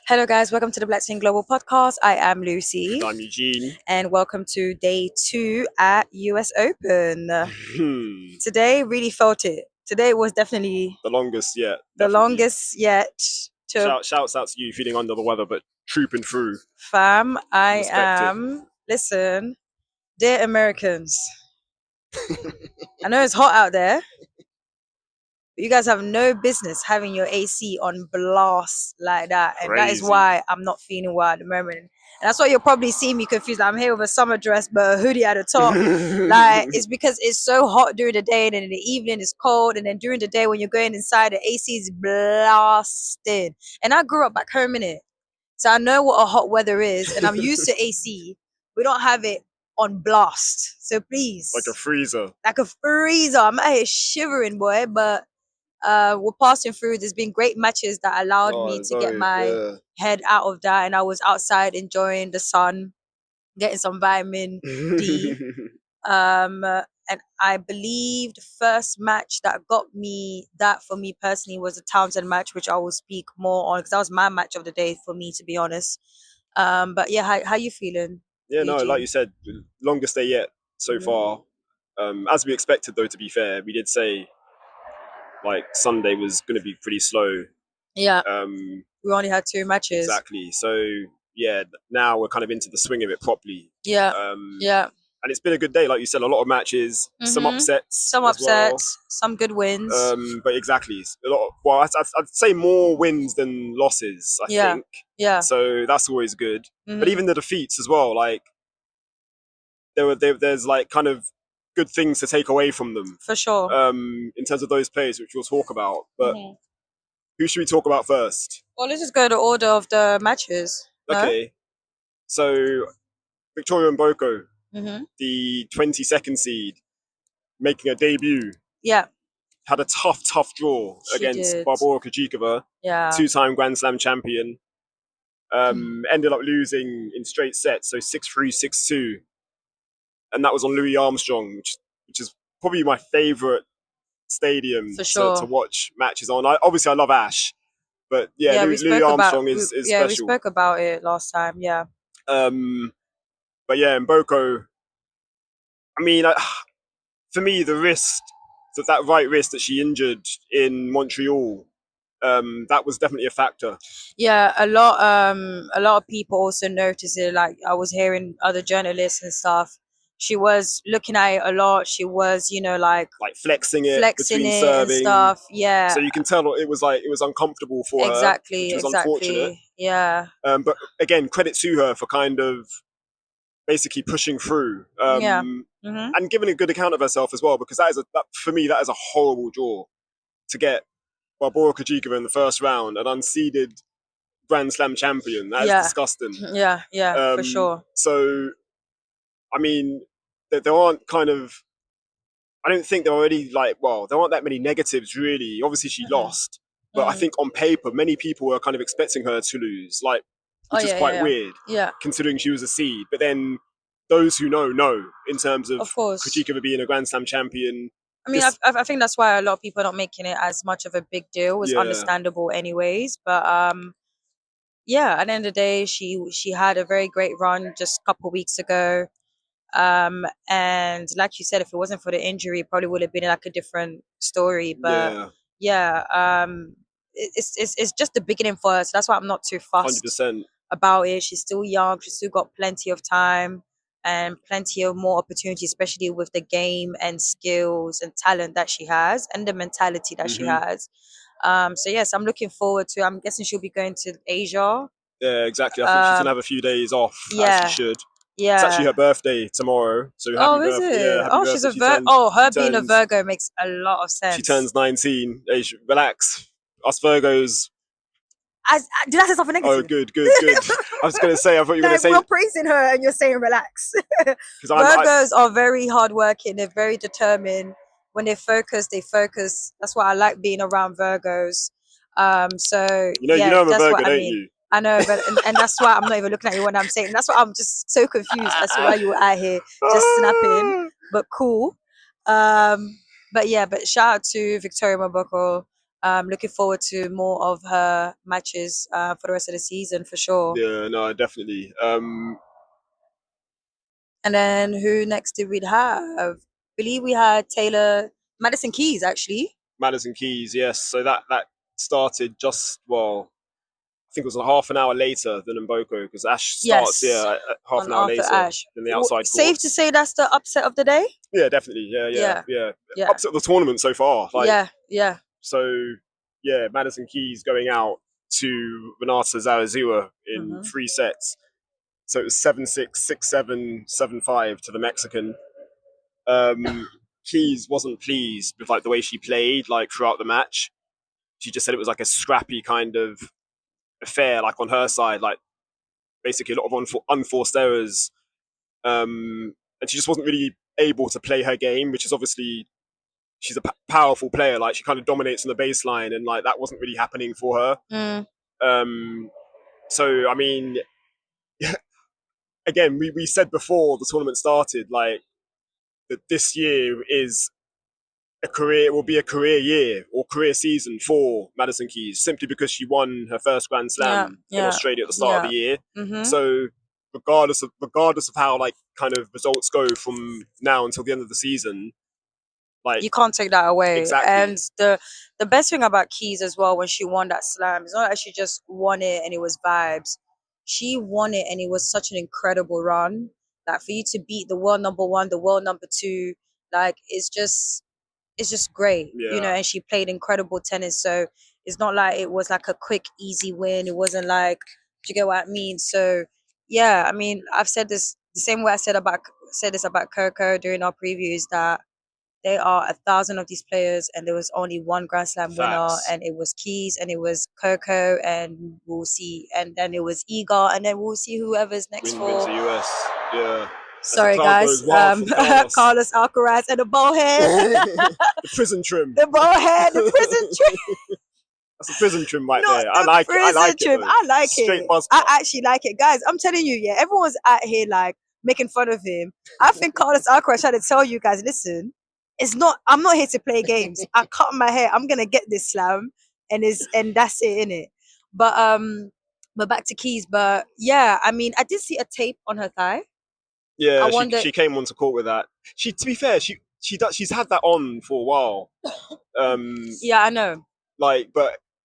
Hello, guys. Welcome to the Black Scene Global Podcast. I am Lucy, I'm Eugene. and welcome to day 2 at US Open. The Today, really felt it. Today was definitely longest yet. the Definitely. longest yet. Shouts out to you feeling under the weather, but trooping through. Fam, I Respect am. Listen, dear Americans, I know it's hot out there, but you guys have no business having your AC on blast like that. And that is Crazy. why I'm not feeling well at the moment. And that's why you'll probably see me confused. I'm here with a summer dress, but a hoodie at the top. Like, it's because it's so hot during the day, and then in the evening it's cold. And then during the day when you're going inside, the AC is blasted. And I grew up back home in it. So I know what a hot weather is, and I'm used to AC. We don't have it on blast. So please. Like a freezer. Like a freezer. I'm out here shivering, boy, but we're passing through. There's been great matches that allowed me to get my head out of that, and I was outside enjoying the sun, getting some vitamin D. And I believe the first match that got me that for me personally was the Townsend match, which I will speak more on because that was my match of the day for me, to be honest. But yeah, how you feeling? Yeah, no, Eugene? like you said, longest day yet so far. As we expected, though, to be fair, we did say like Sunday was going to be pretty slow. Yeah. We only had 2 matches. Exactly. So yeah, now we're kind of into the swing of it properly. Yeah. Yeah. And it's been a good day, like you said. A lot of matches, some upsets, some good wins. But exactly, a lot. Well, I'd say more wins than losses. I think. Yeah. So that's always good. But even the defeats as well, like there's like kind of good things to take away from them. For sure. In terms of those players, which we'll talk about. But who should we talk about first? Well, let's just go to order of the matches. Okay. So Victoria Mboko, the 22nd seed, making a debut. Yeah. Had a tough draw against Barbora Krejcikova, 2-time Grand Slam champion. Ended up losing in straight sets, so 6-3, 6-2. And that was on Louis Armstrong, which is probably my favourite stadium to watch matches on. Obviously, I love Ashe, but Louis Armstrong is special. Yeah, we spoke about it last time, yeah. But yeah, Mboko, I mean, for me, the wrist, that right wrist that she injured in Montreal, that was definitely a factor. Yeah, a lot of people also noticed it. Like, I was hearing other journalists and stuff. She was looking at it a lot. She was, like flexing it between serving and stuff. Yeah. So you can tell it was uncomfortable for her. Exactly. Which was unfortunate. Yeah. But again, credit to her for kind of basically pushing through. And giving a good account of herself as well, because for me that is a horrible draw to get Barbora Krejcikova in the first round, an unseeded Grand Slam champion. That is disgusting. Yeah, for sure. So, I mean, there aren't kind of, I don't think there are any there aren't that many negatives really. Obviously, she lost, but I think on paper, many people were kind of expecting her to lose, which is quite weird, considering she was a seed. But then those who know in terms of Krejcikova being a Grand Slam champion. I mean, I think that's why a lot of people are not making it as much of a big deal. It's understandable anyways. But at the end of the day, she had a very great run just a couple of weeks ago. And like you said, if it wasn't for the injury, it probably would have been like a different story. But it's just the beginning for her. So that's why I'm not too fussed 100%. about it. She's still young. She's still got plenty of time and plenty of more opportunity, especially with the game and skills and talent that she has and the mentality that she has. So yes, I'm looking forward to. I'm guessing she'll be going to Asia. Yeah, exactly. I think she's gonna have a few days off. As she should. Yeah, it's actually her birthday tomorrow. So is it? Happy she's a Virgo. Her being a Virgo makes a lot of sense. She turns 19. Hey, relax. Us Virgos. Did I say something negative? Oh, good. I was going to say, I thought you were going to say... We're praising her and you're saying relax. Virgos are very hardworking. They're very determined. When they focus, That's why I like being around Virgos. So, you know I'm a Virgo, don't you? I know, but and that's why I'm not even looking at you when I'm saying. That's why I'm just so confused as to why you were out here just snapping. But cool. But shout out to Victoria Mboko. looking forward to more of her matches for the rest of the season for sure. Yeah, no, definitely. And then who next did we have? I believe we had Madison Keys, actually. Madison Keys, yes. So that started just, well, I think it was a half an hour later than Mboko, because Ashe starts, half an hour Arthur later Ashe. than the outside courts. Safe to say that's the upset of the day? Yeah, definitely. Yeah. Upset of the tournament so far. Yeah. So, yeah, Madison Keys going out to Renata Zarazua in 3 sets. So it was 7-6, 6-7, 7-5 to the Mexican. Keys wasn't pleased with the way she played throughout the match. She just said it was a scrappy kind of affair, on her side, basically a lot of unforced errors. And she just wasn't really able to play her game, which is obviously, she's a powerful player. She kind of dominates on the baseline, and that wasn't really happening for her. So I mean, again, we said before the tournament started, that this year will be a career year or career season for Madison Keys, simply because she won her first Grand Slam in Australia at the start of the year. So regardless of how kind of results go from now until the end of the season, you can't take that away. Exactly. And the best thing about Keys as well, when she won that slam, it's not that she just won it and it was vibes. She won it and it was such an incredible run. For you to beat the world number 1, the world number 2, it's just great. Yeah. And she played incredible tennis. So it's not like it was a quick, easy win. It wasn't do you get what I mean? So yeah, I mean, I've said this the same way I said this about Coco during our previews, that there are 1,000 of these players and there was only one Grand Slam winner, and it was Keys, and it was Coco, and we'll see, and then it was Igor, and then we'll see whoever's next for US. Yeah. Sorry, guys. Carlos Alcaraz and the bowhead. The prison trim. The bowhead, the prison trim. That's a prison trim right there. I like it. I like it. Straight buzz cut. I actually like it. Guys, I'm telling you, everyone's out here making fun of him. I think Carlos Alcaraz tried to tell you guys, listen, I'm not here to play games. I cut my hair. I'm gonna get this slam, and that's it, innit? But back to Keys. But yeah, I mean, I did see a tape on her thigh. Yeah, she came onto court with that. To be fair, she's had that on for a while. Yeah, I know. But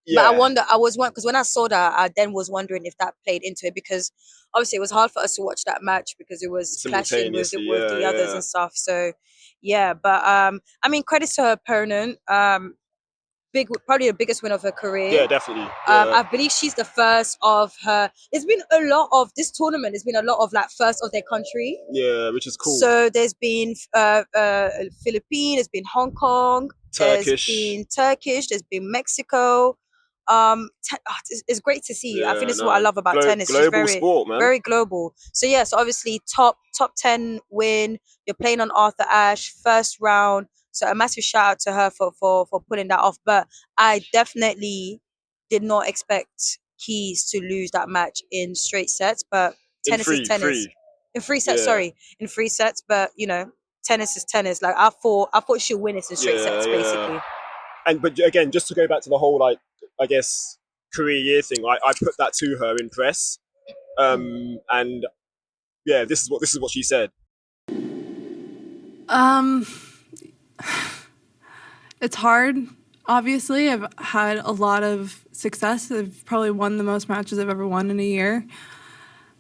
yeah. But I was one, because when I saw that, I then was wondering if that played into it, because obviously it was hard for us to watch that match because it was clashing with the others and stuff. So yeah, but I mean, credits to her opponent. Probably the biggest win of her career. Yeah, definitely. I believe she's the first of her. There's been a lot of this tournament. There's been a lot of first of their country. Yeah, which is cool. So there's been Philippines. There's been Hong Kong. Turkish. There's been Turkish. There's been Mexico. It's great to see. I think this is what I love about tennis. Global very, sport, man. Very global. So yeah, so obviously top 10 win. You're playing on Arthur Ashe, first round. So a massive shout out to her for pulling that off. But I definitely did not expect Keys to lose that match in straight sets. But tennis is tennis. In 3 sets, sorry. In 3 sets. But tennis is tennis. I thought she'll win it in straight sets, basically. But again, just to go back to the whole I guess career year thing, I put that to her in press. And yeah, this is what she said. It's hard. Obviously, I've had a lot of success. I've probably won the most matches I've ever won in a year.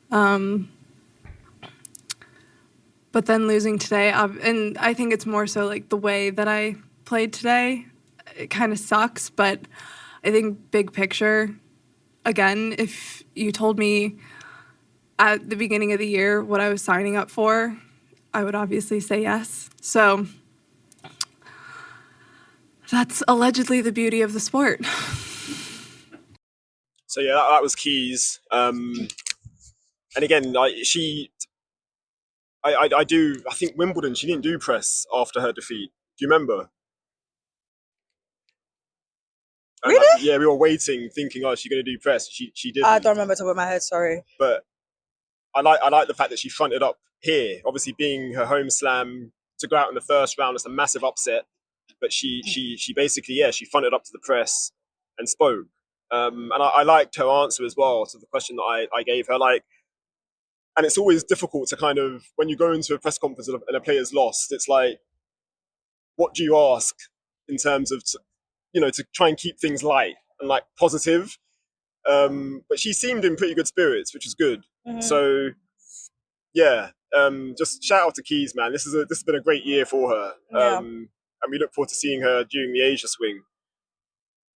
But then losing today, and I think it's more so the way that I played today, it kind of sucks. But I think big picture, again, if you told me at the beginning of the year what I was signing up for, I would obviously say yes. So that's allegedly the beauty of the sport. So yeah, that was Keys. And again, I think Wimbledon, she didn't do press after her defeat. Do you remember? Really? Yeah, we were waiting, thinking, she's going to do press. She didn't. I don't remember top of my head, sorry. But I like the fact that she fronted up here. Obviously, being her home slam, to go out in the first round, it's a massive upset. but she basically, she fronted up to the press and spoke. And I liked her answer as well to the question that I gave her. Like, and it's always difficult to kind of, when you go into a press conference and a player's lost, it's like, what do you ask in terms of, to try and keep things light and like positive. But she seemed in pretty good spirits, which is good. Mm-hmm. So, just shout out to Keys, man. This has been a great year for her. Yeah. And we look forward to seeing her during the Asia swing.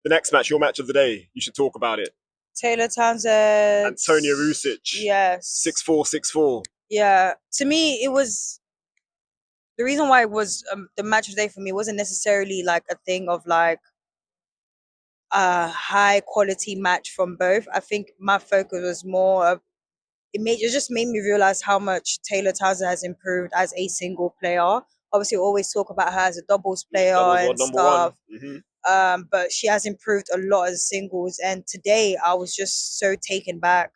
The next match, your match of the day, you should talk about it. Taylor Townsend. Antonia Ruzic. Yes. 6-4, 6-4. Yeah. To me, it was... The reason why it was the match of the day for me wasn't necessarily like a thing of like a high quality match from both. I think my focus was more of... It just made me realize how much Taylor Townsend has improved as a single player. Obviously, we always talk about her as a doubles player and stuff. Mm-hmm. But she has improved a lot as singles. And today, I was just so taken back.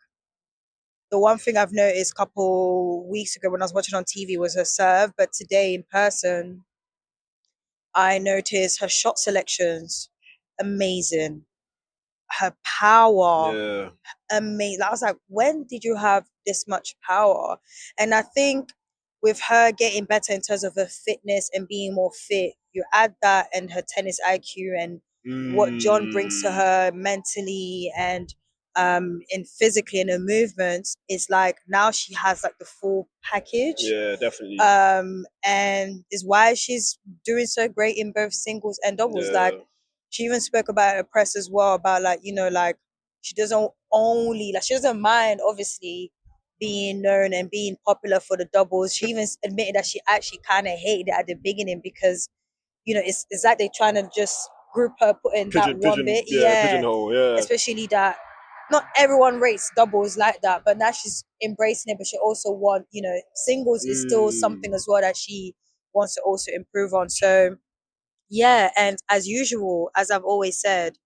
The one thing I've noticed a couple weeks ago when I was watching on TV was her serve. But today, in person, I noticed her shot selections. Amazing. Her power, amazing. I was like, when did you have this much power? And I think with her getting better in terms of her fitness and being more fit, you add that and her tennis IQ and what John brings to her mentally and physically in her movements, it's like now she has like the full package. Yeah, definitely. And is why she's doing so great in both singles and doubles. Yeah. Like, she even spoke about her press as well, about like, like she doesn't mind obviously being known and being popular for the doubles. She even admitted that she actually kind of hated it at the beginning because, it's like they're trying to just group her, put in that one bit. Pigeonhole, yeah. Especially that not everyone rates doubles like that, but now she's embracing it, but she also wants, singles is still something as well that she wants to also improve on. So, yeah, and as usual, as I've always said,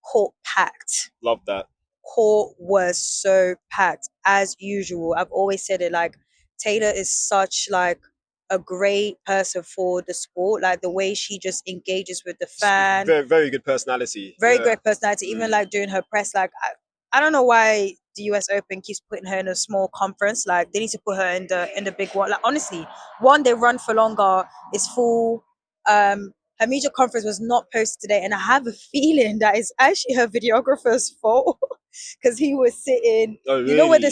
court packed. Love that. Court was so packed, as usual. I've always said it, like, Taylor is such, like, a great person for the sport. Like, the way she just engages with the fan. Very, very good personality. Very great personality. Even, like, during her press, like, I don't know why the US Open keeps putting her in a small conference. Like, they need to put her in the big one. Like, honestly, one, they run for longer. It's full. Her media conference was not posted today, and I have a feeling that it's actually her videographer's fault because he was sitting. Oh, really?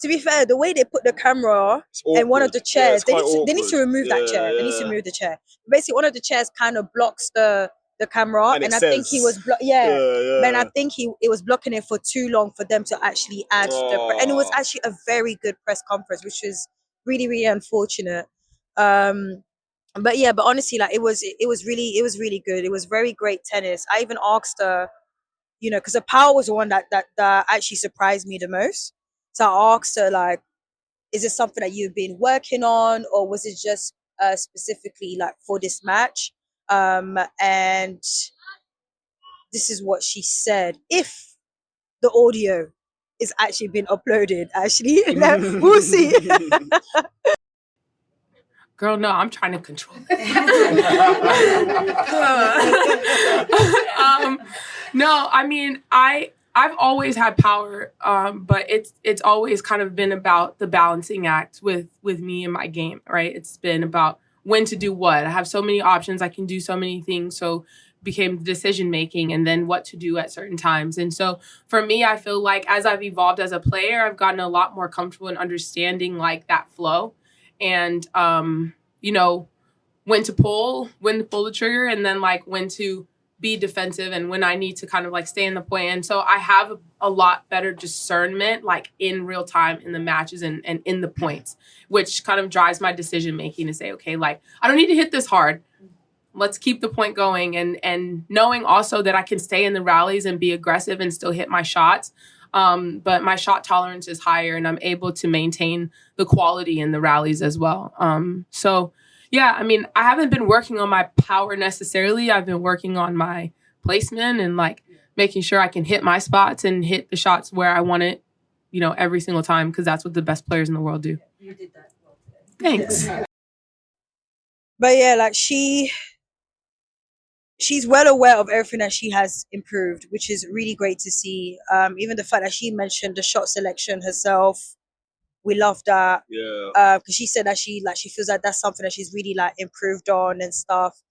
To be fair, the way they put the camera and one of the chairs, they need to remove that chair. They need to remove the chair. Basically, one of the chairs kind of blocks the camera, and I think he was and I think it was blocking it for too long for them to actually add and it was actually a very good press conference, which is really, really unfortunate. But honestly, like, it was really good. It was very great tennis. I even asked her, because the power was the one that actually surprised me the most. So I asked her, like, is this something that you've been working on, or was it just specifically like for this match? And this is what she said. If the audio is actually been uploaded, actually, we'll see. Girl, no, I'm trying to control it. No, I mean, I've always had power, but it's always kind of been about the balancing act with me and my game, right? It's been about when to do what. I have so many options. I can do so many things. So became decision making and then what to do at certain times. And so for me, I feel like as I've evolved as a player, I've gotten a lot more comfortable in understanding like that flow. And, when to pull the trigger, and then like when to be defensive and when I need to kind of like stay in the point. And so I have a lot better discernment, like in real time in the matches and in the points, which kind of drives my decision making to say, okay, like I don't need to hit this hard. Let's keep the point going. And knowing also that I can stay in the rallies and be aggressive and still hit my shots. But my shot tolerance is higher and I'm able to maintain the quality in the rallies as well. So yeah, I mean, I haven't been working on my power necessarily. I've been working on my placement and like making sure I can hit my spots and hit the shots where I want it, every single time, because that's what the best players in the world do. You did that well today. Thanks. But yeah, like she she's well aware of everything that she has improved, which is really great to see. Even the fact that she mentioned the shot selection herself, we love that. Yeah. Because she said that she feels like that's something that she's really like improved on and stuff.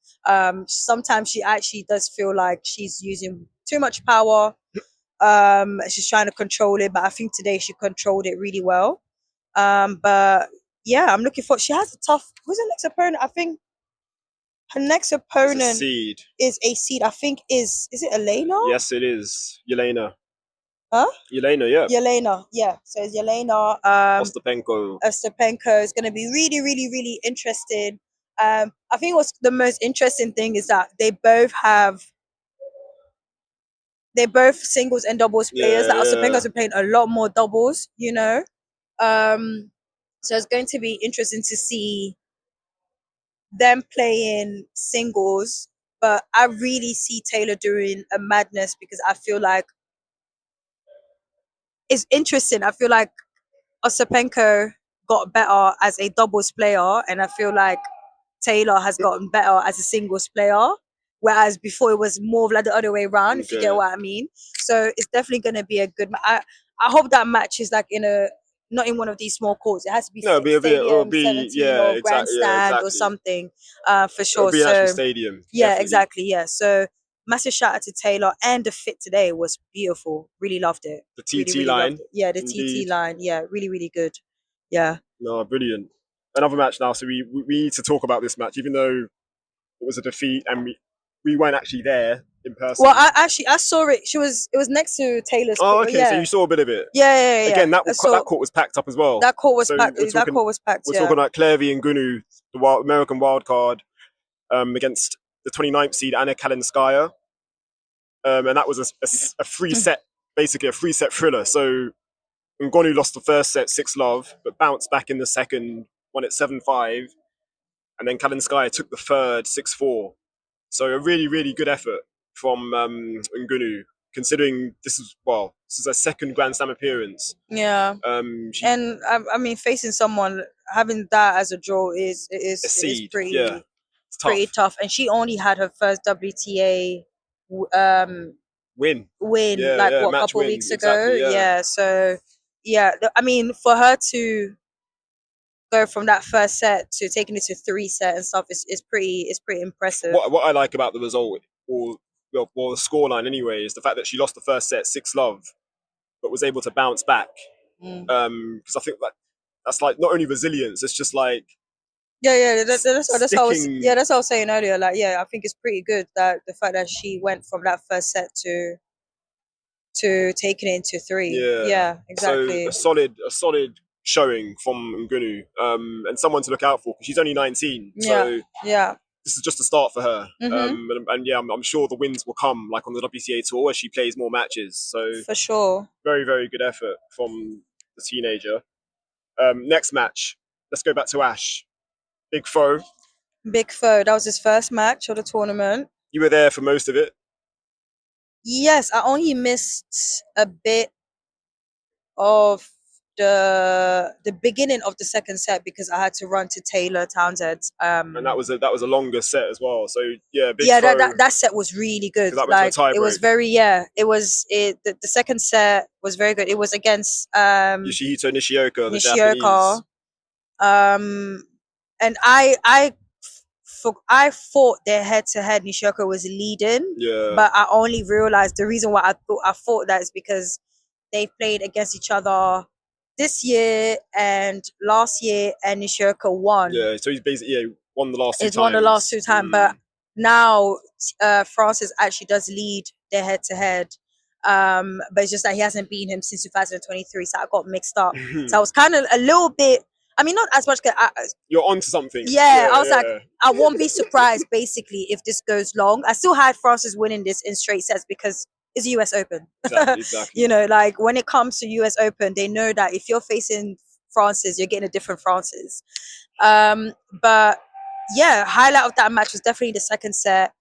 Sometimes she actually does feel like she's using too much power. She's trying to control it, but I think today she controlled it really well. But yeah, I'm looking for. She has a tough. Who's the next opponent? I think her next opponent is a seed. I think is it Elena? Yes, it is Jelena. Huh? Jelena, yeah. Jelena, yeah. So it's Jelena Ostapenko. Ostapenko is going to be really, really, really interesting. I think what's the most interesting thing is that they're both singles and doubles players. Like Ostapenko's been playing a lot more doubles, you know. So it's going to be interesting to see them playing singles. But I really see Taylor doing a madness because I feel like it's interesting. I feel like Ostapenko got better as a doubles player, and I feel like Taylor has gotten better as a singles player, whereas before it was more of like the other way around, if you get what I mean. So it's definitely going to be a good I hope that match is like not in one of these small courts. It has to be stadium 17 or grandstand or something, for sure. It'll be an actual stadium. Yeah, definitely. Exactly. Yeah. So massive shout out to Taylor, and the fit today was beautiful. Really loved it. The TT really line. Yeah, the TT line. Yeah, really, really good. Yeah. No, brilliant. Another match now. So we need to talk about this match, even though it was a defeat and we weren't actually there in person. Well, I saw it. It was next to Taylor's court. Oh, okay. Yeah. So you saw a bit of it. Yeah. Again, that court was packed up as well. That court was packed. That court was packed. We're talking about Clervie Ngounoue, the American wild card, against the 29th seed Anna Kalinskaya, and that was a free set, basically a free set thriller. So Ngounoue lost the first set 6-love, but bounced back in the second, won it 7-5, and then Kalinskaya took the third 6-4. So a really, really good effort from Ngounoue, considering this is her second Grand Slam appearance. Yeah. And I mean, facing someone having that as a draw is pretty tough. And she only had her first WTA win a couple weeks ago. Yeah. So yeah, I mean, for her to go from that first set to taking it to 3 set and stuff is pretty impressive. What I like about the result, or the scoreline anyway, is the fact that she lost the first set 6-love, but was able to bounce back. Because I think that's like not only resilience, it's just like that's what I was saying earlier. Like, yeah, I think it's pretty good that the fact that she went from that first set to taking it into 3. Yeah, exactly. So a solid showing from Ngounoue, and someone to look out for because she's only 19. So this is just a start for her. And yeah, I'm sure the wins will come like on the WTA tour as she plays more matches. So for sure, very, very good effort from the teenager. Next match, let's go back to Ashe. Big Foe. That was his first match of the tournament. You were there for most of it. Yes, I only missed a bit of the beginning of the second set because I had to run to Taylor Townsend. And that was a longer set as well. So yeah, that set was really good. Like it was very the second set was very good. It was against Yoshihito Nishioka, the Japanese. And I thought their head-to-head Nishioka was leading. Yeah. But I only realized the reason why I thought that is because they played against each other this year and last year, and Nishioka won. Yeah, so he's basically won the last 2 times. He's won the last 2 times, but now Francis actually does lead their head-to-head. But it's just that he hasn't beaten him since 2023, so I got mixed up. So I was kind of a little bit. I mean, not as much. You're onto something. Yeah, I was like, I won't be surprised, basically, if this goes long. I still had Francis winning this in straight sets because it's US Open. Exactly. You know, like when it comes to US Open, they know that if you're facing Francis, you're getting a different Francis. But yeah, highlight of that match was definitely the second set.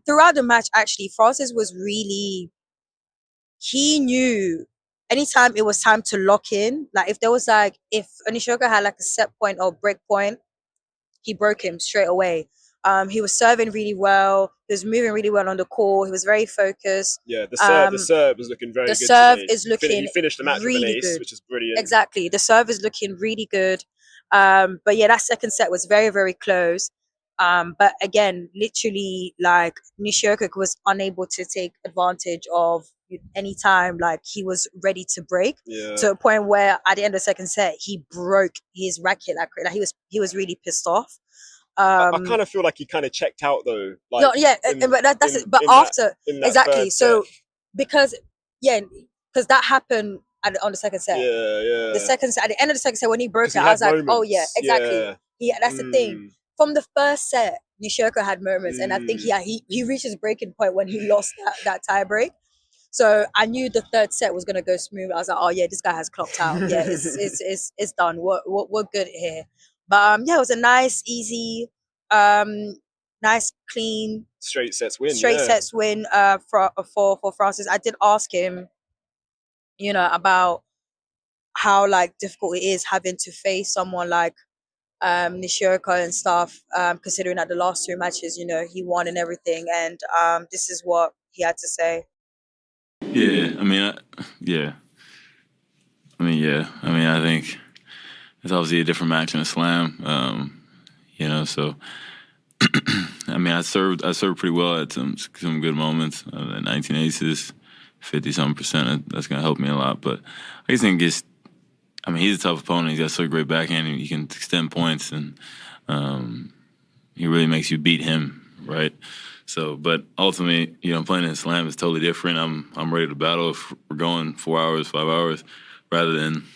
Throughout the match, actually, Francis was really, he knew anytime it was time to lock in, like if Nishioka had like a set point or break point, he broke him straight away. He was serving really well. He was moving really well on the court. He was very focused. Yeah, the serve is looking very good. The serve today. is looking he finished the match really with an ace, good, which is brilliant. Exactly, the serve is looking really good. But yeah, that second set was very, very close. But again, literally, like, Nishioka was unable to take advantage of any time like he was ready to break, to a point where at the end of the second set he broke his racket like he was really pissed off. I kind of feel like he kind of checked out though. Like, no, yeah, but that's it. But after that exactly, so because that happened on the second set. Yeah. The second set, at the end of the second set, when he broke it, I was like, oh yeah, exactly. Yeah, that's the thing. From the first set, Nishioka had moments, and I think he reached his breaking point when he lost that tie break. So I knew the third set was gonna go smooth. I was like, oh yeah, this guy has clocked out. Yeah, it's done. We're good here. But yeah, it was a nice, easy, nice, clean straight sets win for Francis. I did ask him, about how like difficult it is having to face someone like Nishioka and stuff, considering that the last 2 matches, he won and everything. And this is what he had to say. Yeah, I think it's obviously a different match in a slam. So I served pretty well at some good moments. 19 aces, 50-something%. That's gonna help me a lot. But I just think he's a tough opponent. He's got so great backhand. He can extend points, and he really makes you beat him, right? So, but ultimately, playing in a slam is totally different. I'm ready to battle if we're going 4 hours, 5 hours, rather than,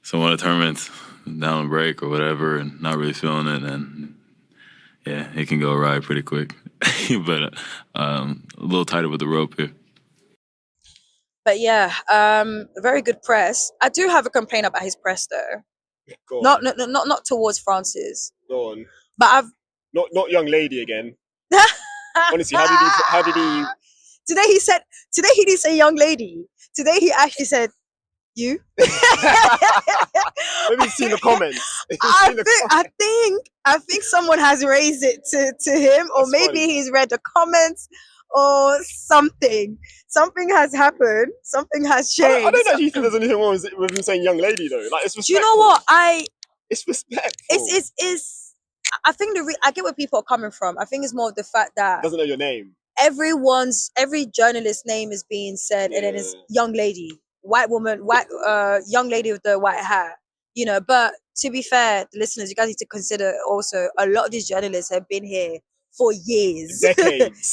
some other tournaments down a break or whatever and not really feeling it. And yeah, it can go awry pretty quick. But a little tighter with the rope here. But yeah, very good press. I do have a complaint about his press though. Go on. Not towards Francis. Go on. But I've not young lady again. Honestly, how did he? Today he didn't say young lady. Today he actually said you. Maybe he's seen the comments. I think someone has raised it to him, or maybe funny. He's read the comments or something. Something has happened. Something has changed. I don't actually think there's anything wrong with him saying young lady though. Like, it's respectful. Do you know what? It's respectful. It's I think I get where people are coming from. I think it's more of the fact that doesn't know your name. Every journalist's name is being said, and then it's young lady, white woman, young lady with the white hat. But to be fair, the listeners, you guys need to consider also a lot of these journalists have been here for years,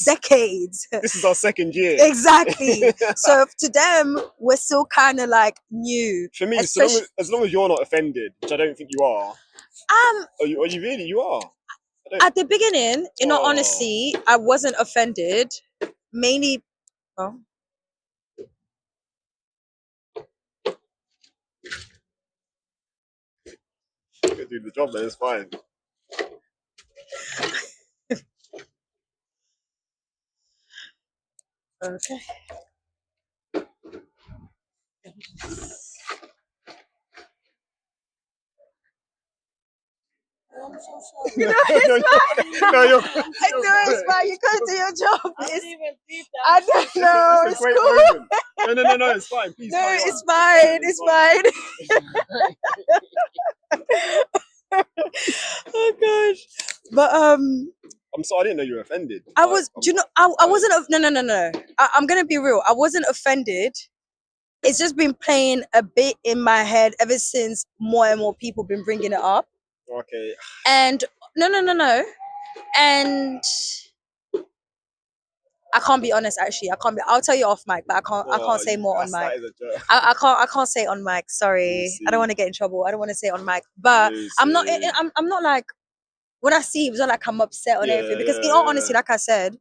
decades. This is our second year. Exactly. So to them, we're still kind of like new. For me, as long as you're not offended, which I don't think you are. Are you really? You are. At the beginning, in all honesty, I wasn't offended. Mainly, You can do the job, man. It's fine. Okay. I'm so sorry. It's fine. You couldn't do your job. I don't know. It's cool. No, it's fine. Please. No, it's fine. It's fine. Oh gosh. But I'm sorry. I didn't know you were offended. I wasn't. No. I'm gonna be real. I wasn't offended. It's just been playing a bit in my head ever since more and more people been bringing it up. Okay. And no. And I can't be honest. Actually, I can't be. I'll tell you off mic, but I can't say more on mic. I can't say on mic. Sorry, I don't want to get in trouble. I don't want to say on mic. But I'm not like, when I see him, it's not like I'm upset on everything, because in all honesty, like I said,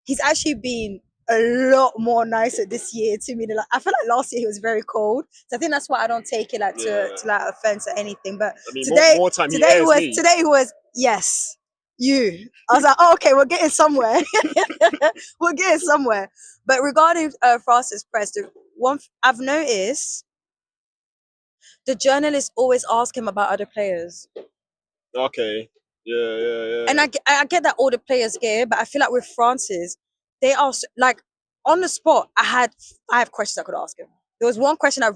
he's actually been a lot more nicer this year to me. I feel like last year he was very cold, so I think that's why I don't take it to like offense or anything. But today he was yes, you. I was like, oh, okay, we're getting somewhere. We're getting somewhere. But regarding Francis press, the one I've noticed, the journalists always ask him about other players. Okay. Yeah. And I get that all the players get it, but I feel like with Francis, they are like on the spot. I have questions I could ask him. There was one question I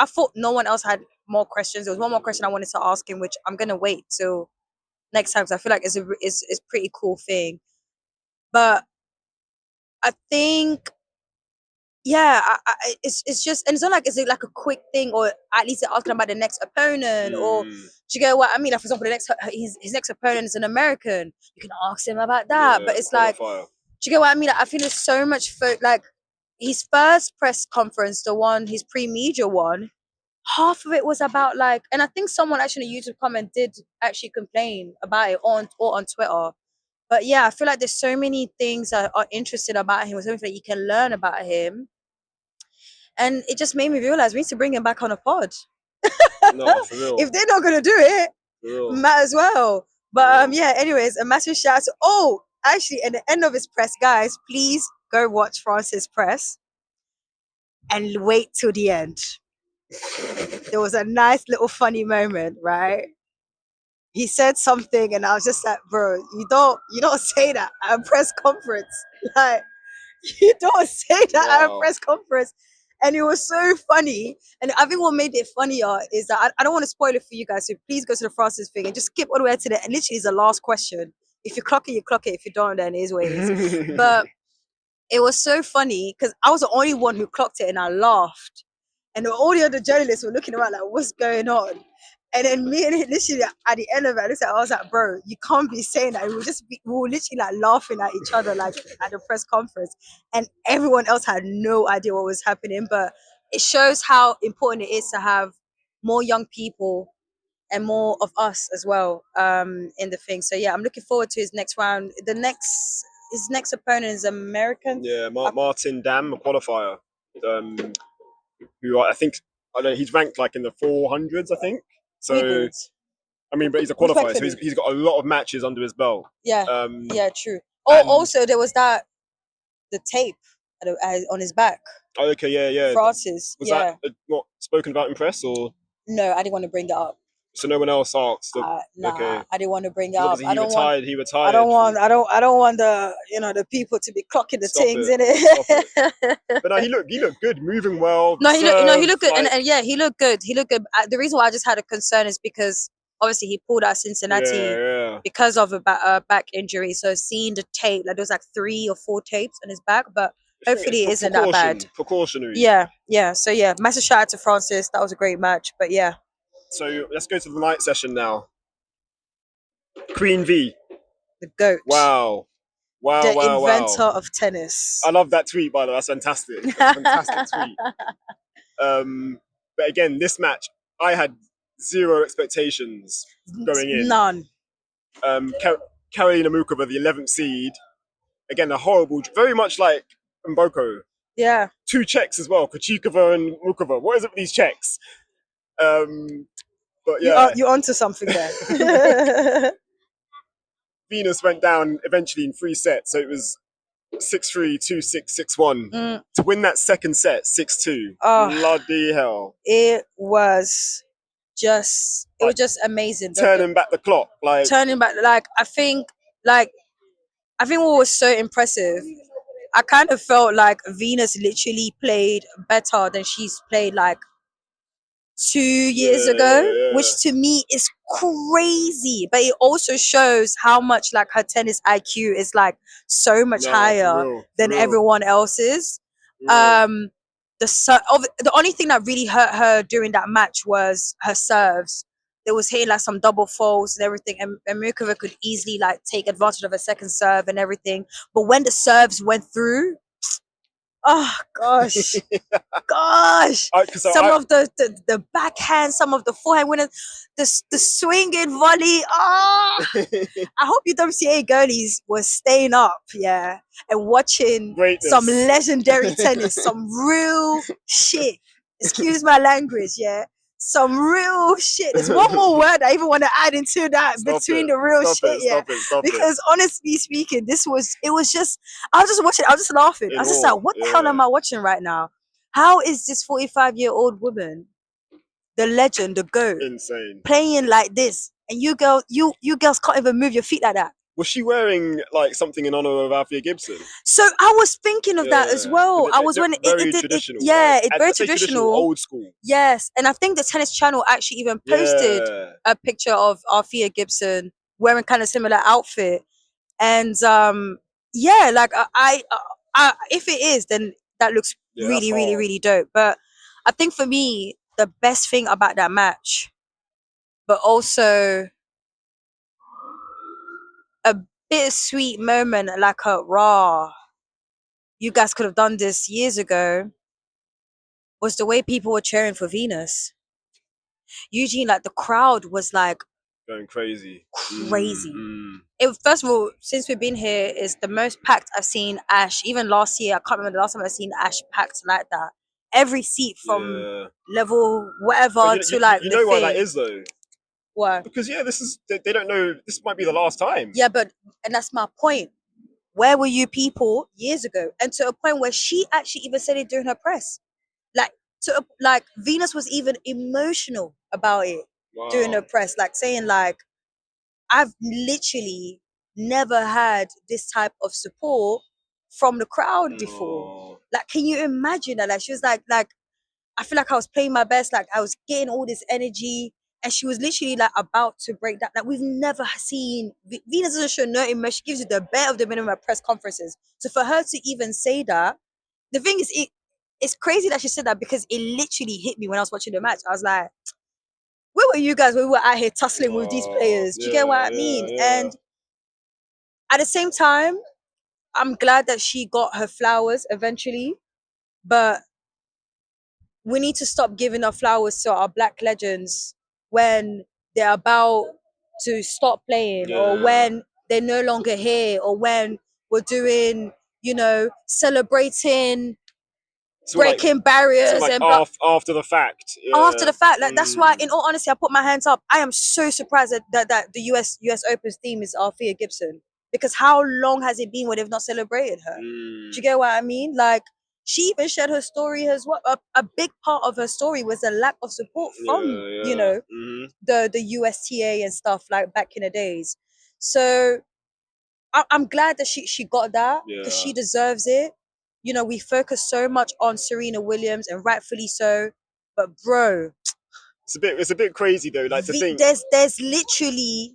thought no one else had more questions. There was one more question I wanted to ask him, which I'm gonna wait till next time because I feel like it's a pretty cool thing. But I think, yeah, it's just, and it's not like it's like a quick thing, or at least they're asking about the next opponent, or do you get what I mean? Like, for example, his next opponent is an American. You can ask him about that, but it's like, do you get what I mean? Like, I feel there's so much like his first press conference, his pre-media one, half of it was about like, and I think someone actually in a YouTube comment did actually complain about it on Twitter. But yeah, I feel like there's so many things that are interesting about him, something that you can learn about him. And it just made me realize we need to bring him back on a pod. No, for real. If they're not going to do it, might as well. But yeah, anyways, a massive shout out to, actually, at the end of his press, guys, please go watch Francis' press and wait till the end. There was a nice little funny moment, right? He said something and I was just like, bro, you don't say that at a press conference. Like, you don't say that at a press conference. And it was so funny. And I think what made it funnier is that I don't want to spoil it for you guys, so please go to the Francis thing and just skip all the way to the, and literally it's the last question. If you clock it, you clock it. If you don't, then it is what it is. But it was so funny because I was the only one who clocked it and I laughed. And all the other journalists were looking around like, what's going on? And then me and him, literally at the end of it, I was like, bro, you can't be saying that. We were literally like laughing at each other, like at the press conference. And everyone else had no idea what was happening. But it shows how important it is to have more young people and more of us as well in the thing. So yeah, I'm looking forward to his next round. His next opponent is American. Yeah, Martin Dam, a qualifier. Who I think, I don't know, he's ranked like in the 400s, I think. So, I mean, but he's a qualifier, so he's got a lot of matches under his belt. Yeah, yeah, true. Also, there was the tape on his back. Oh, okay, yeah. Francis. Was that not spoken about in press, or? No, I didn't want to bring that up. So no one else asked. Nah, okay. I didn't want to bring it up. He retired. I don't want the the people to be clocking the things in it. But no, he looked good, moving well. No, he looked good, and yeah, he looked good. He looked good. The reason why I just had a concern is because obviously he pulled out Cincinnati because of a back injury. So seeing the tape, like there was like 3 or 4 tapes on his back, but hopefully it isn't that bad. Precautionary. Yeah. So yeah, massive shout out to Francis. That was a great match. But yeah. So let's go to the night session now. Queen V. The GOAT. Wow. The inventor of tennis. I love that tweet, by the way. That's fantastic. Fantastic tweet. But again, this match, I had 0 expectations going in. None. Karolina Muchova, the 11th seed. Again, a horrible, very much like Mboko. Yeah. 2 checks as well, Kuchikova and Muchova. What is it with these checks? But yeah, you're onto something there. Venus went down eventually in 3 sets, so it was 6-3, 2-6, 6-1 to win that second set 6-2. Bloody hell! It was just amazing. Turning back the clock, I think what was so impressive. I kind of felt like Venus literally played better than she's played like 2 years ago, which to me is crazy. But it also shows how much like her tennis IQ is like so much higher than everyone else's. The only thing that really hurt her during that match was her serves. There was hitting like some double faults and everything, and Muchova could easily like take advantage of a second serve and everything. But when the serves went through, oh gosh, some of the backhand, some of the forehand winners, the swinging volley. I hope UWCA girlies were staying up, and watching some legendary tennis, some real shit. Excuse my language, some real shit. There's one more word I even want to add into that between the real shit, because honestly speaking, it was just, I was just watching, I was just laughing. I was just like, what the hell am I watching right now? How is this 45-year-old woman, the legend, the GOAT, insane, playing like this and you girls can't even move your feet like that. Was she wearing like something in honor of Althea Gibson? So I was thinking of that as well. I was when very traditional. It's very traditional, old school. Yes, and I think the Tennis Channel actually even posted a picture of Althea Gibson wearing kind of similar outfit, and like I if it is, then that looks really, really, really dope. But I think for me, the best thing about that match, but also a bittersweet moment, like a raw, you guys could have done this years ago, was the way people were cheering for Venus. Eugene, like the crowd was like going crazy. It, first of all, since we've been here, is the most packed I've seen Ash. Even last year, I can't remember the last time I've seen Ash packed like that. Every seat from level whatever to like you know why that is though. Why? Because this is they don't know, this might be the last time. Yeah, and that's my point. Where were you people years ago? And to a point where she actually even said it during her press, like Venus was even emotional about it during her press, like saying like, I've literally never had this type of support from the crowd before. Like, can you imagine that? Like, she was like, I feel like I was playing my best, like I was getting all this energy, and she was literally like about to break down. Like, we've never seen Venus doesn't show no emotion. She gives you the bare of the minimum at press conferences. So for her to even say that, the thing is, it's crazy that she said that, because it literally hit me when I was watching the match. I was like, where were you guys when we were out here tussling with these players? Do you get what I mean? And at the same time, I'm glad that she got her flowers eventually, but we need to stop giving our flowers to our Black legends when they're about to stop playing, or when they're no longer here, or when we're doing, celebrating, breaking barriers, like and after the fact. After the fact, like that's why, in all honesty, I put my hands up. I am so surprised that the US Open's theme is Althea Gibson, because how long has it been where they've not celebrated her? Do you get what I mean? Like, she even shared her story as well. A big part of her story was a lack of support from the USTA and stuff, like back in the days. So I'm glad that she got that, because she deserves it. We focus so much on Serena Williams, and rightfully so. But bro, it's a bit crazy though. Like, to think there's literally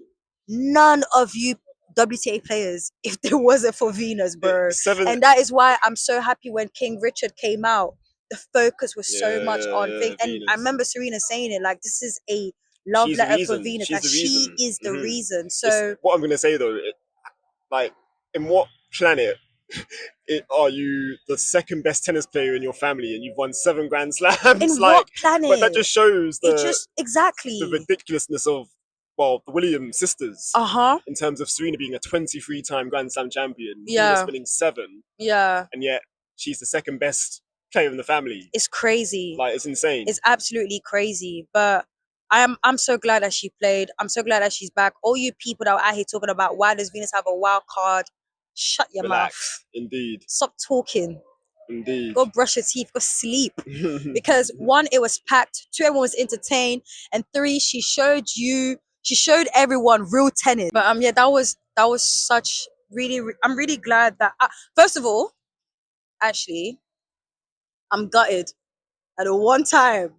none of you WTA players if there wasn't for Venus, bro. And that is why I'm so happy when King Richard came out. The focus was so much on things, and I remember Serena saying it, like, this is a love letter for Venus. Like, she is the reason. So what I'm gonna say though, like, in what planet are you the second best tennis player in your family, and you've won 7 Grand Slams? In like, what planet? But that just shows the ridiculousness of the Williams sisters. In terms of Serena being a 23-time Grand Slam champion, Venus winning 7. And yet she's the second best player in the family. It's crazy. Like, it's insane. It's absolutely crazy. But I'm so glad that she played. I'm so glad that she's back. All you people that are out here talking about why does Venus have a wild card, shut your mouth. Indeed. Stop talking. Indeed. Go brush your teeth. Go sleep. Because 1, it was packed. 2, everyone was entertained. And 3, she showed everyone real tennis. But that was such I'm really glad that first of all, actually, I'm gutted. At the one time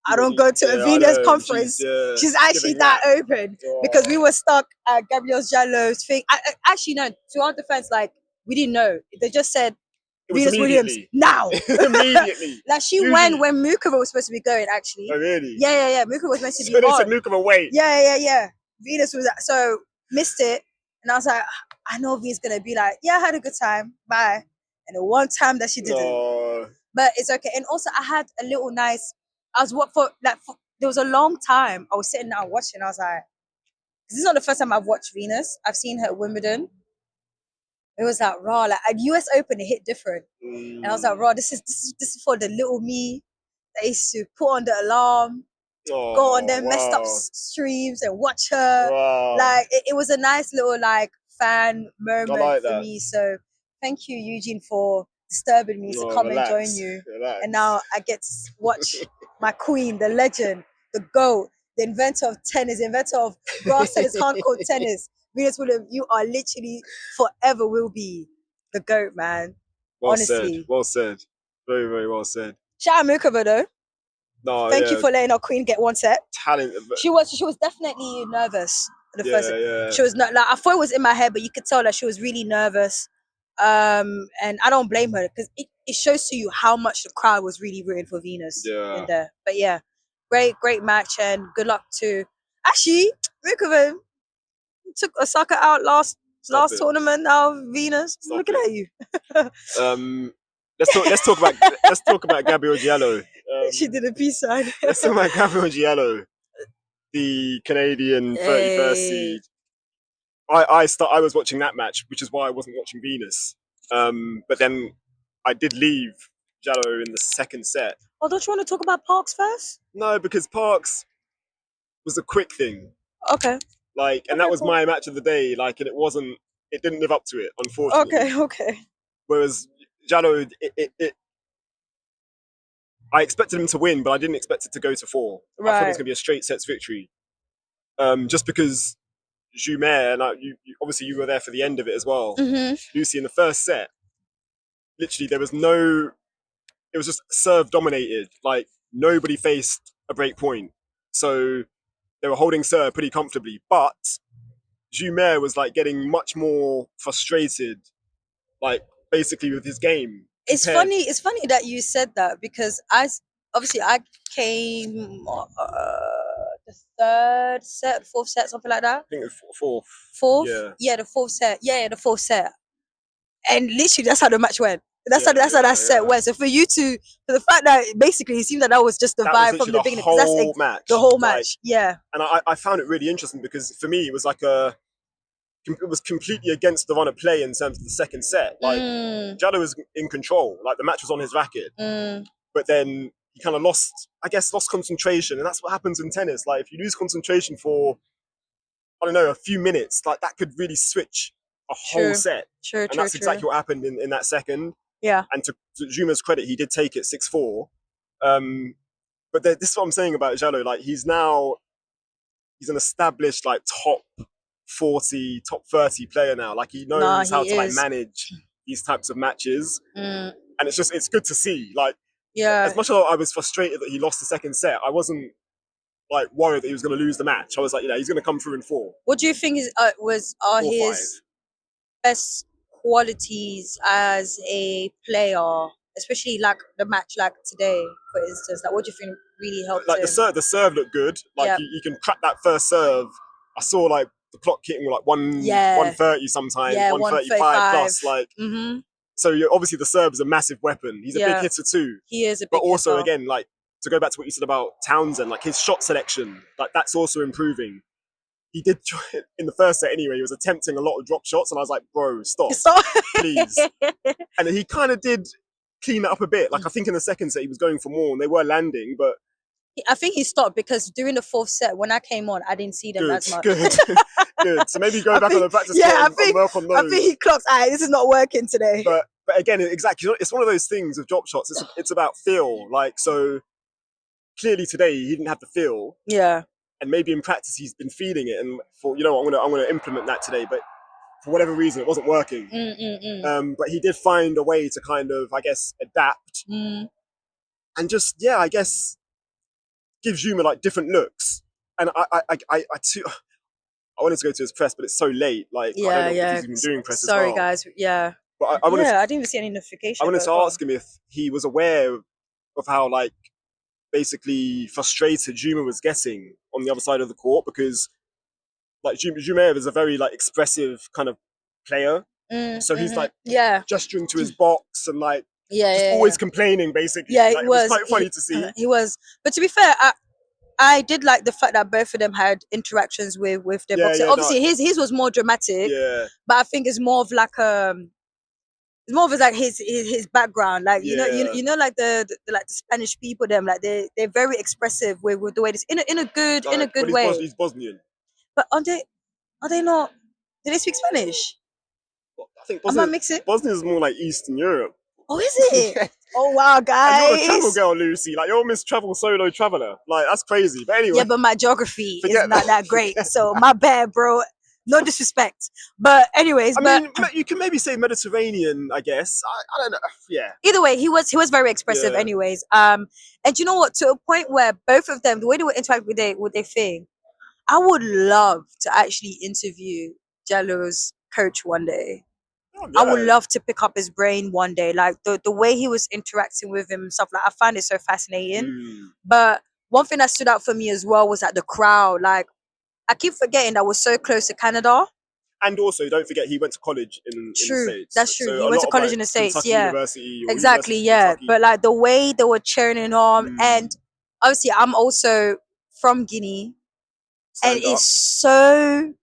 I don't go to a Venus conference, she's actually that open, because we were stuck at Gabrielle Jallo's thing. Actually, no, to our defense, like, we didn't know. They just said Venus Williams now. Immediately. Like, she went when Muchova was supposed to be going, actually. Oh, really? Yeah. Muchova was meant to be on. So they said Muchova wait. Yeah. Venus was, so missed it. And I was like, I know Venus going to be like, yeah, I had a good time. Bye. And the one time that she didn't. But it's okay. And also, I had a little nice, there was a long time I was sitting down watching. I was like, this is not the first time I've watched Venus. I've seen her at Wimbledon. It was like raw. Like, at US Open, it hit different. And I was like, raw, this is for the little me that used to put on the alarm, go on their messed up streams and watch her. Like, it was a nice little, like, fan moment for me. So thank you, Eugene, for disturbing me to come and join you. And now I get to watch my queen, the legend, the GOAT, the inventor of tennis, the inventor of grass tennis, hardcore tennis. Venus Williams, you are literally forever will be the GOAT, man. Well Honestly. said. Well said. Very, very well said. Shout out Muchova though. No, Thank you for letting our queen get one set. Talent. She was definitely nervous the first set. Yeah. She was not like, I thought it was in my head, but you could tell that she was really nervous. And I don't blame her because it shows to you how much the crowd was really rooting for Venus in there. But yeah, great match and good luck to Actually, Muchova took Osaka out last tournament. Now Venus, looking at you. Let's talk about Gabriel Diallo. She did a peace sign. Let's talk about Gabriel Diallo, the Canadian 31st seed. I was watching that match, which is why I wasn't watching Venus. But then I did leave Diallo in the second set. Oh, don't you want to talk about Parks first? No, because Parks was a quick thing. Okay. That was my match of the day. And it didn't live up to it, unfortunately. Okay. Whereas Diallo, I expected him to win, but I didn't expect it to go to 4. Right. I thought it was going to be a straight sets victory. Just because Jumer, and obviously you were there for the end of it as well. Mm-hmm. Lucy, in the first set, literally it was just serve dominated. Nobody faced a break point. So they were holding serve pretty comfortably. But Jumer was getting much more frustrated, basically with his game. It's funny that you said that because I came the third set, fourth set, something like that. I think it's fourth. Fourth? Yeah, the fourth set. Yeah, the fourth set. And literally that's how the match went. That's how that set went. So for the fact that basically it seemed that was just the vibe from the beginning. The whole match. Yeah. And I found it really interesting because for me it was it was completely against the run of play in terms of the second set. Diallo was in control. The match was on his racket. But then he kind of lost concentration. And that's what happens in tennis. If you lose concentration for, I don't know, a few minutes, that could really switch a whole set. And that's exactly what happened in that second. Yeah. And to Juma's credit, he did take it 6-4. But this is what I'm saying about Diallo. He's an established top 40, top 30 player now. He knows how to manage these types of matches. And it's good to see. As much as I was frustrated that he lost the second set, I wasn't worried that he was going to lose the match. I was he's going to come through in 4. What do you think are his best qualities as a player, especially the match today, for instance? What do you think really helped him? The serve looked good. He can crack that first serve. I saw the clock hitting 130 sometimes, 135 plus. So obviously the serve is a massive weapon. He's a big hitter too. He is a big But also hitter. again, to go back to what you said about Townsend, his shot selection, that's also improving. He did in the first set anyway. He was attempting a lot of drop shots, and I was like, "Bro, stop, please." And he kind of did clean it up a bit. I think in the second set he was going for more, and they were landing, but. I think he stopped because during the fourth set, when I came on, I didn't see them as much. Good. So maybe go back on the practice court and work on those. I think he clocks, this is not working today. But again, exactly, it's one of those things with drop shots. It's about feel. So clearly today he didn't have the feel. Yeah. And maybe in practice he's been feeling it, and thought, I'm gonna implement that today. But for whatever reason, it wasn't working. But he did find a way to kind of, I guess, adapt and just, I guess, give Juma different looks. And I wanted to go to his press, but it's so late. I don't know if he's been doing press as well. Sorry, guys. Yeah. But I didn't even see any notification. I wanted to ask him if he was aware of how basically frustrated Juma was getting on the other side of the court, because Juma is a very like expressive kind of player. So he's gesturing to his box and always complaining basically. Yeah, it was quite funny to see. He was. But to be fair, I did like the fact that both of them had interactions with their boxing. Obviously, his was more dramatic. Yeah. But I think it's more of like it's more of like his background. Like you know like the Spanish people, them they're very expressive with the way this in a good way. He's Bosnian. But are they not? Do they speak Spanish? I think Am I mixing? Bosnia is more like Eastern Europe. Oh, is it? Oh wow, guys! And you're the travel girl, Lucy. Like you're Miss Travel Solo Traveler. Like that's crazy. But anyway, yeah, but my geography is not that great, so my bad, bro. No disrespect, but anyways, I mean, you can maybe say Mediterranean, I guess. I don't know. Yeah. Either way, he was very expressive, anyways. And you know what? To a point where both of them, the way they would interact with their thing, I would love to actually interview Jello's coach one day. I would love to pick up his brain one day, like the way he was interacting with him and stuff. Like I find it so fascinating. But one thing that stood out for me as well was that the crowd. Like I keep forgetting that we're so close to Canada. And also, don't forget he went to college in the States. That's true. So he went to college in the States. Kentucky yeah, University exactly. Yeah, but like the way they were cheering him on, and obviously I'm also from Guinea, and it's so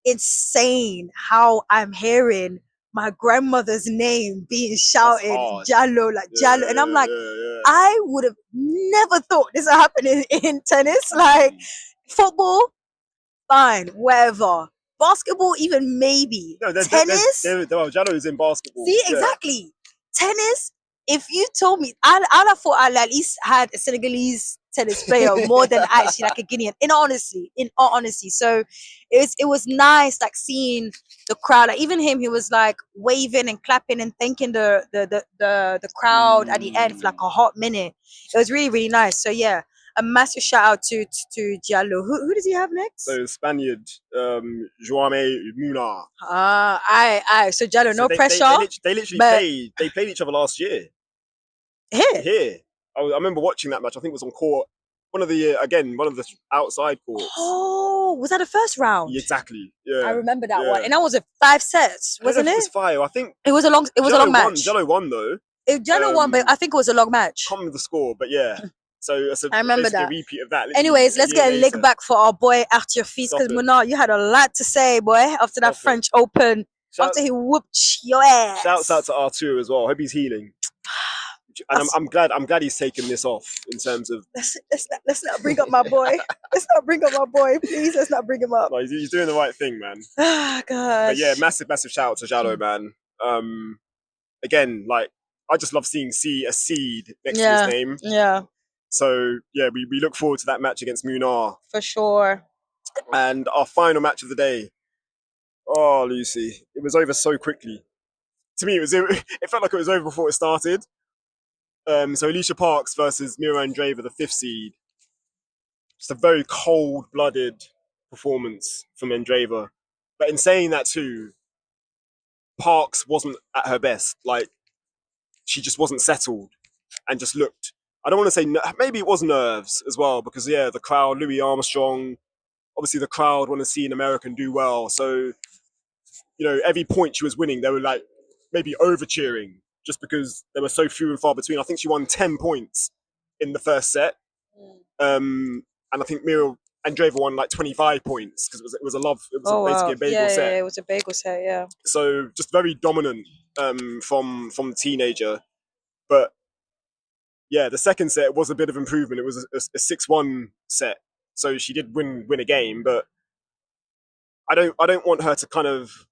insane how I'm hearing my grandmother's name being shouted, Diallo, like Diallo, and I'm like, I would have never thought this would happen in tennis. Like football, fine, whatever. Basketball, even maybe. No, tennis. Diallo is in basketball. See, exactly. Tennis. If you told me, I'd have thought I at least had a Senegalese tennis player more than actually like a Guinean. In all honesty, so it was nice, like seeing the crowd. Like even him, he was like waving and clapping and thanking the crowd at the end for like a hot minute. It was really really nice. So yeah, a massive shout out to Diallo. Who does he have next? So Spaniard, Jelena Ostapenko. So Diallo, so no pressure. They literally played each other last year. Here. I remember watching that match. I think it was on court. One of the outside courts. Oh, was that the first round? Exactly. Yeah. I remember that one, and that was 5 sets, wasn't it? It was 5. I think it was a long match. Jello won though. Jello won, but I think it was a long match. Can't remember the score, but yeah. So I remember that. A repeat of that. Anyways, let's get a leg back for our boy Arthur Ashe, because Mona, you had a lot to say, boy, after that French Open. After he whooped your ass. Shouts out to Arthur as well. Hope he's healing. And I'm glad he's taken this off in terms of. Let's not bring up my boy. Let's not bring up my boy, please. Let's not bring him up. No, he's doing the right thing, man. Ah, gosh. But yeah, massive shout out to Diallo, man. Again, like I just love seeing a seed next to his name. Yeah. So yeah, we look forward to that match against Ngounoue for sure. And our final match of the day. Oh, Lucy, it was over so quickly. To me, it felt like it was over before it started. So Alicia Parks versus Mira Andreeva, the 5th seed. Just a very cold-blooded performance from Andreeva. But in saying that too, Parks wasn't at her best. Like, she just wasn't settled and just looked. I don't want to say, maybe it was nerves as well, because yeah, the crowd, Louis Armstrong, obviously the crowd want to see an American do well. So, every point she was winning, they were like maybe over-cheering, just because they were so few and far between. I think she won 10 points in the first set. And I think Mira Andreeva won like 25 points because it was basically a bagel set. Yeah, it was a bagel set, yeah. So just very dominant from the teenager. But yeah, the second set was a bit of improvement. It was a 6-1 set. So she did win a game, but I don't want her to kind of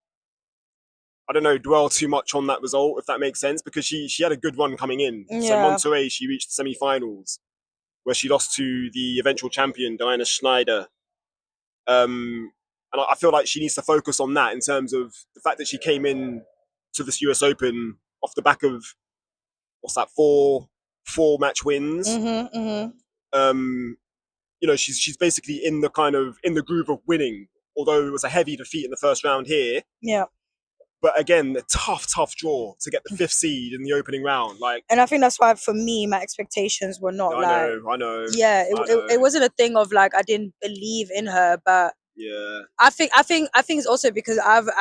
dwell too much on that result, if that makes sense, because she had a good run coming in. Yeah. So Monterrey, she reached the semi-finals, where she lost to the eventual champion, Diana Schneider. And I feel like she needs to focus on that in terms of the fact that she came in to this US Open off the back of, 4 match wins. She's basically in the groove of winning, although it was a heavy defeat in the first round here. Yeah. But again, a tough draw to get the 5th seed in the opening round. And I think that's why, for me, my expectations were not I know. Yeah, it wasn't a thing of like I didn't believe in her, but yeah, I think it's also because I've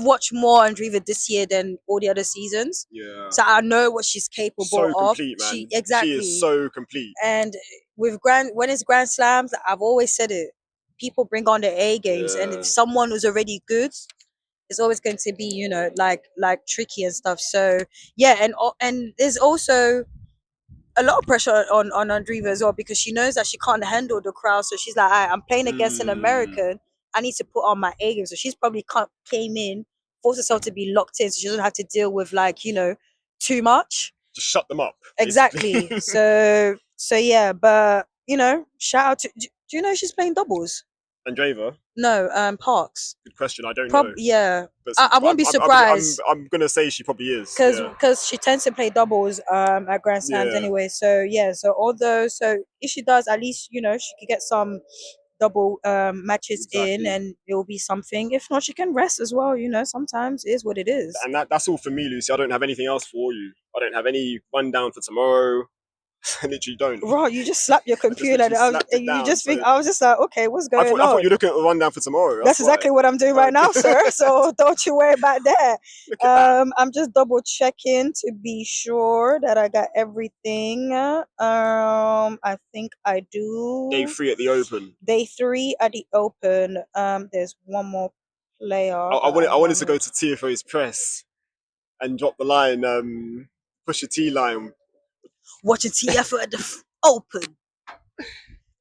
watched more Andreeva this year than all the other seasons. Yeah. So I know what she's capable of. Complete, man. She is so complete. And with when it's Grand Slams, I've always said it. People bring on their A games, and if someone who's already good, it's always going to be, like tricky and stuff. So yeah, and there's also a lot of pressure on Andreeva as well, because she knows that she can't handle the crowd. So she's like, I'm playing against an American. I need to put on my A game. So she's probably came in force herself to be locked in so she doesn't have to deal with like, you know, too much. Just shut them up. Basically. Exactly. so yeah, but you know, shout out to, do you know she's playing doubles? Andreeva? No, Parks. Good question. I don't know. Yeah, I won't be surprised. I'm gonna say she probably is because she tends to play doubles at Grand Slams anyway. So yeah, so if she does, at least you know she could get some double matches in, and it will be something. If not, she can rest as well. You know, sometimes it is what it is. And that's all for me, Lucy. I don't have anything else for you. I don't have any rundown for tomorrow. I literally don't. Right, you just slap your computer and you just think, I was just like, okay, what's going on? I thought you were looking at the rundown for tomorrow. That's exactly what I'm doing right now, sir. So don't you worry about that. I'm just double checking to be sure that I got everything. I think I do. Day 3 at the Open. Day 3 at the Open. There's one more player. I wanted to go to Tiafoe's press and drop the line, push a T line. Watching Tiafoe at the Open.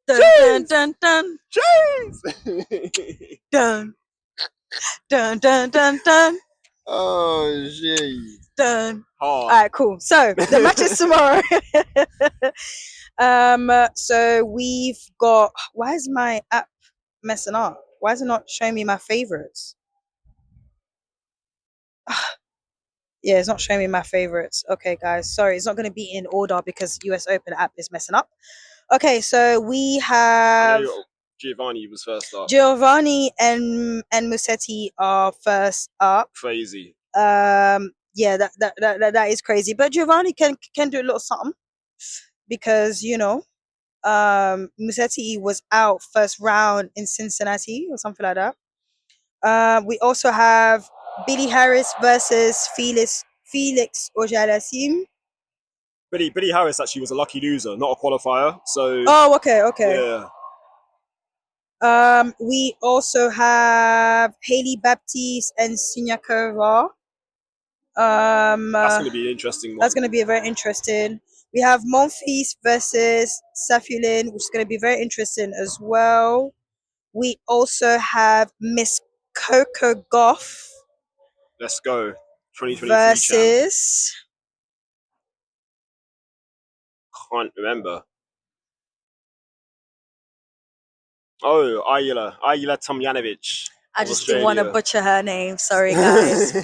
Dun, dun, dun, dun. Jeez! Dun. Dun, dun, dun, dun. Oh, jeez. Dun. All right, cool. So the match is tomorrow. So we've got. Why is my app messing up? Why is it not showing me my favorites? Yeah, it's not showing me my favorites. Okay, guys, sorry, it's not going to be in order because US Open app is messing up. Okay, so we have Giovanni was first up. Giovanni and Musetti are first up. Crazy. Yeah, that is crazy. But Giovanni can do a little something because you know, Musetti was out first round in Cincinnati or something like that. We also have Billy Harris versus Felix Ojalasim. Billy Harris actually was a lucky loser, not a qualifier. So. Oh, okay. Yeah. We also have Haley Baptiste and Sinyakova. That's going to be an interesting one. That's going to be very interesting. We have Monfils versus Safulin, which is going to be very interesting as well. We also have Miss Coco Gauff. Let's go. 2023 versus. Can't remember. Oh, Ayla Tomjanovic. I just didn't want to butcher her name. Sorry, guys.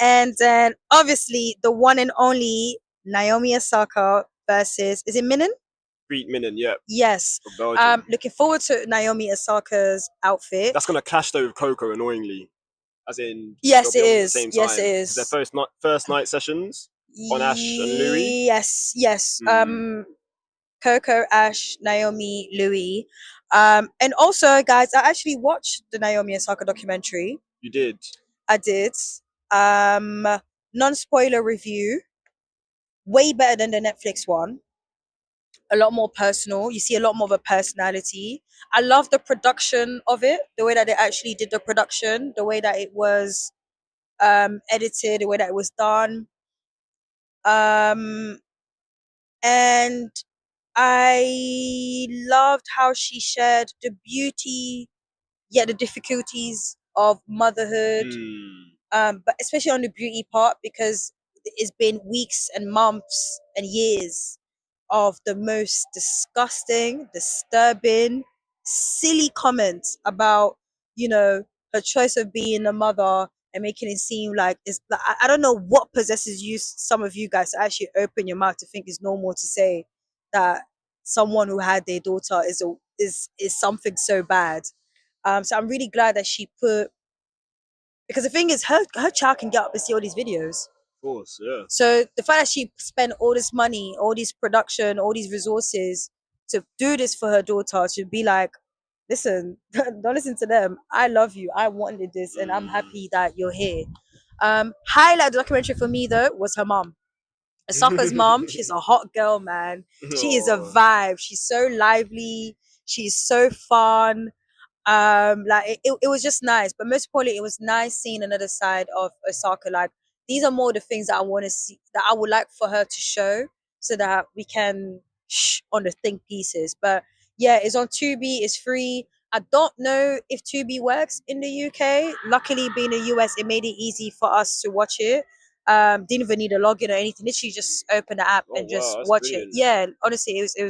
And then obviously the one and only Naomi Osaka versus, is it Minen? Greet Minen, yeah. Yes. Looking forward to Naomi Osaka's outfit. That's gonna clash though with Coco, annoyingly. As in, yes, it is. Yes, it is. Their first night sessions on Ash and Louis. Yes. Coco, Ash, Naomi, Louis. And also, guys, I actually watched the Naomi Osaka documentary. You did? I did. Non-spoiler review. Way better than the Netflix one. A lot more personal. You see a lot more of a personality. I love the production of it. The way that they actually did the production. The way that it was edited. The way that it was done. And I loved how she shared the beauty, yet the difficulties of motherhood. But especially on the beauty part, because it's been weeks and months and years of the most disgusting, disturbing, silly comments about, you know, her choice of being a mother and making it seem like it's. I don't know what possesses you, some of you guys, to actually open your mouth to think it's normal to say that someone who had their daughter is something so bad. So I'm really glad that she put, because the thing is, her child can get up and see all these videos. Of course, yeah. So the fact that she spent all this money, all this production, all these resources to do this for her daughter, to be like, listen, don't listen to them. I love you. I wanted this, and I'm happy that you're here. Highlight of the documentary for me though was her mom. Osaka's mom. She's a hot girl, man. She is a vibe. She's so lively. She's so fun. Like it was just nice. But most importantly, it was nice seeing another side of Osaka. Like, these are more the things that I want to see, that I would like for her to show, so that we can on the think pieces. But yeah, it's on Tubi. It's free. I don't know if Tubi works in the UK. Luckily, being in the US, it made it easy for us to watch it. Didn't even need a login or anything. Literally, just open the app and just watch it. Yeah, honestly, it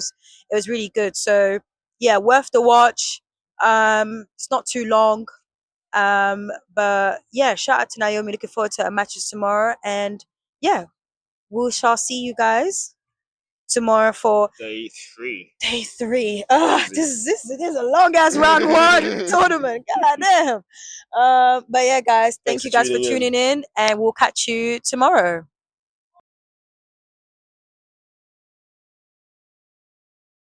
was really good. So yeah, worth the watch. It's not too long. But yeah, shout out to Naomi. Looking forward to her matches tomorrow. And yeah, we shall see you guys tomorrow for day 3. Day 3. This is a long ass round 1 tournament. God damn. But yeah, guys, thank you guys for tuning in, and we'll catch you tomorrow.